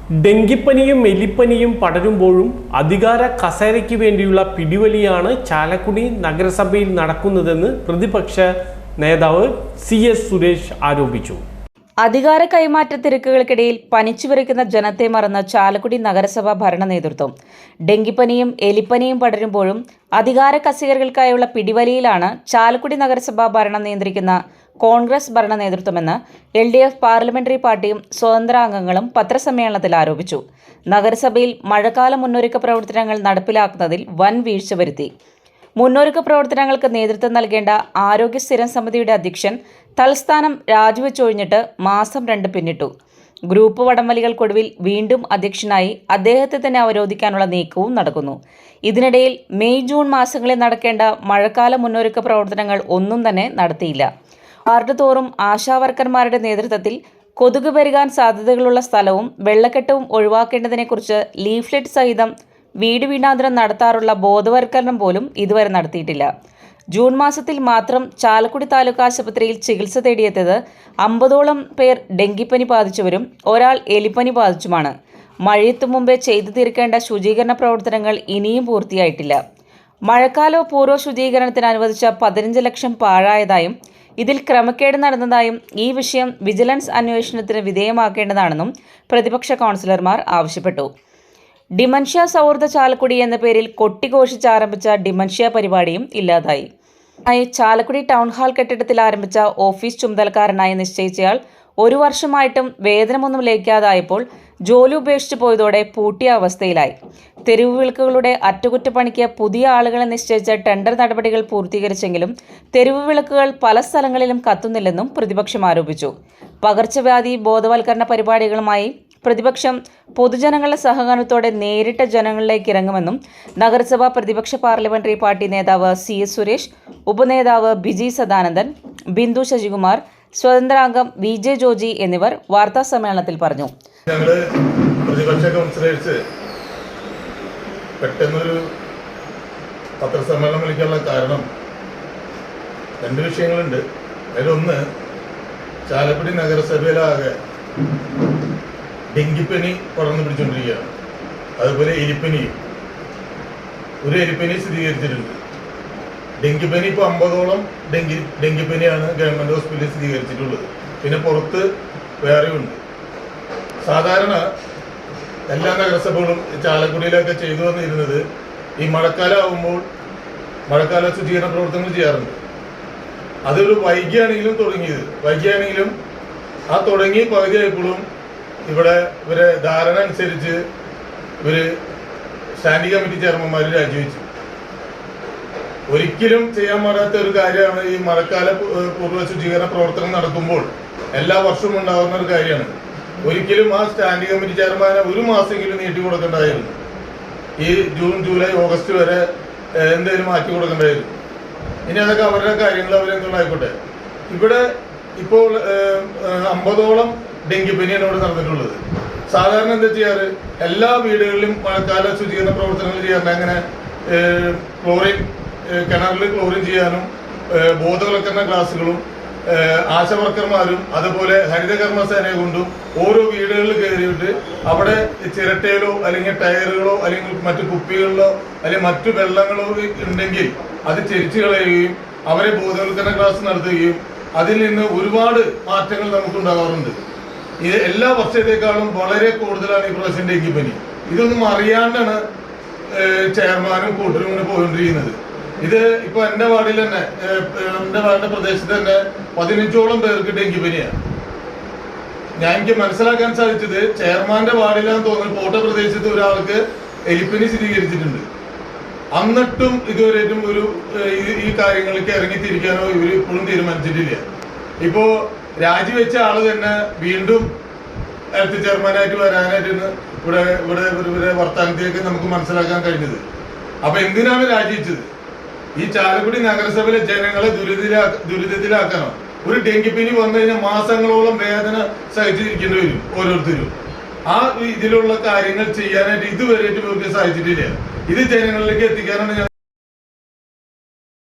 ഡെങ്കിപ്പനിയും എലിപ്പനിയും പടരുമ്പോഴും അധികാര കസേരയ്ക്ക് വേണ്ടിയുള്ള പിടിവലിയാണ് ചാലക്കുടി നഗരസഭയിൽ നടക്കുന്നതെന്ന് പ്രതിപക്ഷ നേതാവ് CS സുരേഷ് ആരോപിച്ചു. അധികാര കൈമാറ്റ തിരക്കുകൾക്കിടയിൽ പനിച്ചുവിറയ്ക്കുന്ന ജനത്തെ മറന്ന ചാലക്കുടി നഗരസഭാ ഭരണ നേതൃത്വം ഡെങ്കിപ്പനിയും എലിപ്പനിയും പടരുമ്പോഴും അധികാര കസേരകൾക്കായുള്ള പിടിവലിയിലാണ് ചാലക്കുടി നഗരസഭാ ഭരണം നിയന്ത്രിക്കുന്ന കോൺഗ്രസ് ഭരണ നേതൃത്വമെന്ന് LDF പാർലമെന്ററി പാർട്ടിയും സ്വതന്ത്രാംഗങ്ങളും പത്രസമ്മേളനത്തിൽ ആരോപിച്ചു. നഗരസഭയിൽ മഴക്കാല മുന്നൊരുക്ക പ്രവർത്തനങ്ങൾ നടപ്പിലാക്കുന്നതിൽ വൻ വീഴ്ച വരുത്തി. മുന്നൊരുക്ക പ്രവർത്തനങ്ങൾക്ക് നേതൃത്വം നൽകേണ്ട ആരോഗ്യ സ്ഥിരം സമിതിയുടെ അധ്യക്ഷൻ തൽസ്ഥാനം രാജിവെച്ചൊഴിഞ്ഞിട്ട് മാസം 2 പിന്നിട്ടു. ഗ്രൂപ്പ് വടംവലികൾക്കൊടുവിൽ വീണ്ടും അധ്യക്ഷനായി അദ്ദേഹത്തെ തന്നെ അവരോധിക്കാനുള്ള നീക്കവും നടക്കുന്നു. ഇതിനിടയിൽ മെയ് ജൂൺ മാസങ്ങളിൽ നടക്കേണ്ട മഴക്കാല മുന്നൊരുക്ക പ്രവർത്തനങ്ങൾ ഒന്നും തന്നെ നടത്തിയില്ല. വാർഡ് തോറും ആശാവർക്കർമാരുടെ നേതൃത്വത്തിൽ കൊതുക് പെരുകാൻ സാധ്യതകളുള്ള സ്ഥലവും വെള്ളക്കെട്ടവും ഒഴിവാക്കേണ്ടതിനെക്കുറിച്ച് ലീഫ്ലെറ്റ് സഹിതം വീട് വീടാന്തരം നടത്താറുള്ള ബോധവൽക്കരണം പോലും ഇതുവരെ നടത്തിയിട്ടില്ല. ജൂൺ മാസത്തിൽ മാത്രം ചാലക്കുടി താലൂക്ക് ആശുപത്രിയിൽ ചികിത്സ തേടിയെത്തിയത് 50ഓളം പേർ ഡെങ്കിപ്പനി ബാധിച്ചവരും ഒരാൾ എലിപ്പനി ബാധിച്ചുമാണ്. മഴയെത്തും മുമ്പേ ചെയ്തു തീർക്കേണ്ട ശുചീകരണ പ്രവർത്തനങ്ങൾ ഇനിയും പൂർത്തിയായിട്ടില്ല. മഴക്കാല പൂർവ്വ ശുചീകരണത്തിന് അനുവദിച്ച 15 ലക്ഷം പാഴായതായും ഇതിൽ ക്രമക്കേട് നടന്നതായും ഈ വിഷയം വിജിലൻസ് അന്വേഷണത്തിന് വിധേയമാക്കേണ്ടതാണെന്നും പ്രതിപക്ഷ കൗൺസിലർമാർ ആവശ്യപ്പെട്ടു. ഡിമൻഷ്യ സൗഹൃദ ചാലക്കുടി എന്ന പേരിൽ കൊട്ടിഘോഷിച്ചാരംഭിച്ച ഡിമൻഷ്യ പരിപാടിയും ഇല്ലാതായി. ചാലക്കുടി ടൗൺ ഹാൾ കെട്ടിടത്തിൽ ആരംഭിച്ച ഓഫീസ് ചുമതലക്കാരനായി നിശ്ചയിച്ചയാൾ 1 വർഷമായിട്ടും വേതനമൊന്നും ലഭിക്കാതായപ്പോൾ ജോലി ഉപേക്ഷിച്ചു പോയതോടെ പൂട്ടിയ അവസ്ഥയിലായി. തെരുവ് വിളക്കുകളുടെ അറ്റകുറ്റപ്പണിക്ക് പുതിയ ആളുകളെ നിശ്ചയിച്ച ടെൻഡർ നടപടികൾ പൂർത്തീകരിച്ചെങ്കിലും തെരുവ് വിളക്കുകൾ പല സ്ഥലങ്ങളിലും കത്തുന്നില്ലെന്നും പ്രതിപക്ഷം ആരോപിച്ചു. പകർച്ചവ്യാധി ബോധവൽക്കരണ പരിപാടികളുമായി പ്രതിപക്ഷം പൊതുജനങ്ങളുടെ സഹകരണത്തോടെ നേരിട്ട് ജനങ്ങളിലേക്ക് ഇറങ്ങുമെന്നും നഗരസഭാ പ്രതിപക്ഷ പാർലമെന്ററി പാർട്ടി നേതാവ് CS സുരേഷ്, ഉപനേതാവ് ബിജി സദാനന്ദൻ, ബിന്ദു ശശികുമാർ, സ്വതന്ത്രാംഗം VJ ജോജി എന്നിവർ വാർത്താ സമ്മേളനത്തിൽ പറഞ്ഞു. ഞങ്ങള് പ്രതിപക്ഷ കൗൺസിലേഴ്സ് പെട്ടെന്നൊരു പത്രസമ്മേളനം വിളിക്കാനുള്ള കാരണം 2 വിഷയങ്ങളുണ്ട്. അതിലൊന്ന്, ചാലക്കുടി നഗരസഭയിലാകെ ഡെങ്കിപ്പനി പടർന്നു പിടിച്ചുകൊണ്ടിരിക്കുകയാണ്. അതുപോലെ എലിപ്പനിയും. ഒരു എലിപ്പനി സ്ഥിരീകരിച്ചിട്ടുണ്ട്. ഡെങ്കിപ്പനി ഇപ്പോൾ 50ഓളം ഡെങ്കിപ്പനിയാണ് ഗവൺമെൻറ് ഹോസ്പിറ്റലിൽ സ്ഥിരീകരിച്ചിട്ടുള്ളത്. പിന്നെ പുറത്ത് വേറെയുണ്ട്. സാധാരണ എല്ലാ നഗരസഭകളും ചാലക്കുടിയിലൊക്കെ ചെയ്തു വന്നിരുന്നത് ഈ മഴക്കാലം ആകുമ്പോൾ മഴക്കാല ശുചീകരണ പ്രവർത്തനങ്ങൾ ചെയ്യാറുണ്ട്. അതൊരു വൈകിയാണെങ്കിലും ആ തുടങ്ങി പകുതിയായപ്പോഴും ഇവരെ ധാരണ അനുസരിച്ച് സ്റ്റാൻഡിംഗ് കമ്മിറ്റി ചെയർമാൻമാർ രാജിവെച്ചു. ഒരിക്കലും ചെയ്യാൻ പാടാത്ത ഒരു കാര്യമാണ് ഈ മഴക്കാല പൂർവ്വ ശുചീകരണ പ്രവർത്തനം നടക്കുമ്പോൾ എല്ലാ വർഷവും ഉണ്ടാകുന്ന ഒരു കാര്യമാണ്. ഒരിക്കലും ആ സ്റ്റാൻഡിംഗ് കമ്മിറ്റി ചെയർമാനെ 1 മാസമെങ്കിലും നീട്ടി കൊടുക്കേണ്ടതായിരുന്നു. ഈ ജൂൺ, ജൂലൈ, ഓഗസ്റ്റ് വരെ എന്തെങ്കിലും മാറ്റി കൊടുക്കേണ്ടതായിരുന്നു. ഇനി അതൊക്കെ അവരുടെ കാര്യങ്ങൾ അവരെന്തുകൊണ്ടായിക്കോട്ടെ. ഇവിടെ ഇപ്പോൾ 50ഓളം ഡെങ്കിപ്പനിയാണ് ഇവിടെ നടന്നിട്ടുള്ളത്. സാധാരണ എന്താ ചെയ്യാറ്, എല്ലാ വീടുകളിലും മഴക്കാല ശുചീകരണ പ്രവർത്തനങ്ങൾ ചെയ്യാറുണ്ട്. അങ്ങനെ കിണറിൽ ക്ലോറിൻ ചെയ്യാനും ബോധവൽക്കരണ ക്ലാസ്സുകളും ആശാവർക്കർമാരും അതുപോലെ ഹരിതകർമ്മസേനയെ കൊണ്ടും ഓരോ വീടുകളിൽ കയറിയിട്ട് അവിടെ ചിരട്ടയിലോ അല്ലെങ്കിൽ ടയറുകളോ അല്ലെങ്കിൽ മറ്റു കുപ്പികളിലോ അല്ലെങ്കിൽ മറ്റു വെള്ളങ്ങളോ ഉണ്ടെങ്കിൽ അത് ചെരിച്ചു കളയുകയും അവരെ ബോധവൽക്കരണ ക്ലാസ് നടത്തുകയും അതിൽ നിന്ന് ഒരുപാട് മാറ്റങ്ങൾ നമുക്കുണ്ടാകാറുണ്ട്. ഇത് എല്ലാ വർഷത്തേക്കാളും വളരെ കൂടുതലാണ് ഈ പ്രാവശ്യം ഡെങ്കിപ്പനി. ഇതൊന്നും അറിയാണ്ടാണ് ചെയർമാനും കൂട്ടരും ഇങ്ങനെ പോയിക്കൊണ്ടിരിക്കുന്നത്. ഇത് ഇപ്പൊ എൻ്റെ വാർഡിന്റെ പ്രദേശത്ത് തന്നെ 15ഓളം പേർക്ക് ഡെങ്കിപ്പനിയാണ്. എനിക്ക് മനസ്സിലാക്കാൻ സാധിച്ചത് ചെയർമാന്റെ വാർഡിലാന്ന് തോന്നുന്നു കോട്ട പ്രദേശത്ത് ഒരാൾക്ക് എലിപ്പനി സ്ഥിരീകരിച്ചിട്ടുണ്ട്. എന്നിട്ടും ഇതുവരെയും ഈ കാര്യങ്ങൾക്ക് ഇറങ്ങിത്തിരിക്കാനോ ഇവർ ഇപ്പോഴും തീരുമാനിച്ചിട്ടില്ല. ഇപ്പോ രാജിവെച്ച ആള് തന്നെ വീണ്ടും ഹെൽത്ത് ചെയർമാനായിട്ട് വരാനായിട്ട് ഇവിടെ വർത്തമാനത്തിലേക്ക് നമുക്ക് മനസ്സിലാക്കാൻ കഴിഞ്ഞത്. അപ്പൊ എന്തിനാണ് രാജിവെച്ചത്? ഈ ചാലക്കുടി നഗരസഭയിലെ ജനങ്ങളെ ദുരിതത്തിലാക്കാനോ? ഒരു ഡെങ്കിപ്പനി വന്നു കഴിഞ്ഞാൽ മാസങ്ങളോളം വേദന സഹിച്ചിരിക്കേണ്ടി വരും ഓരോരുത്തരും. ആ ഇതിലുള്ള കാര്യങ്ങൾ ചെയ്യാനായിട്ട് ഇതുവരെയായിട്ട് ഇവർക്ക് സാധിച്ചിട്ടില്ല. ഇത് ജനങ്ങളിലേക്ക് എത്തിക്കാനാണ്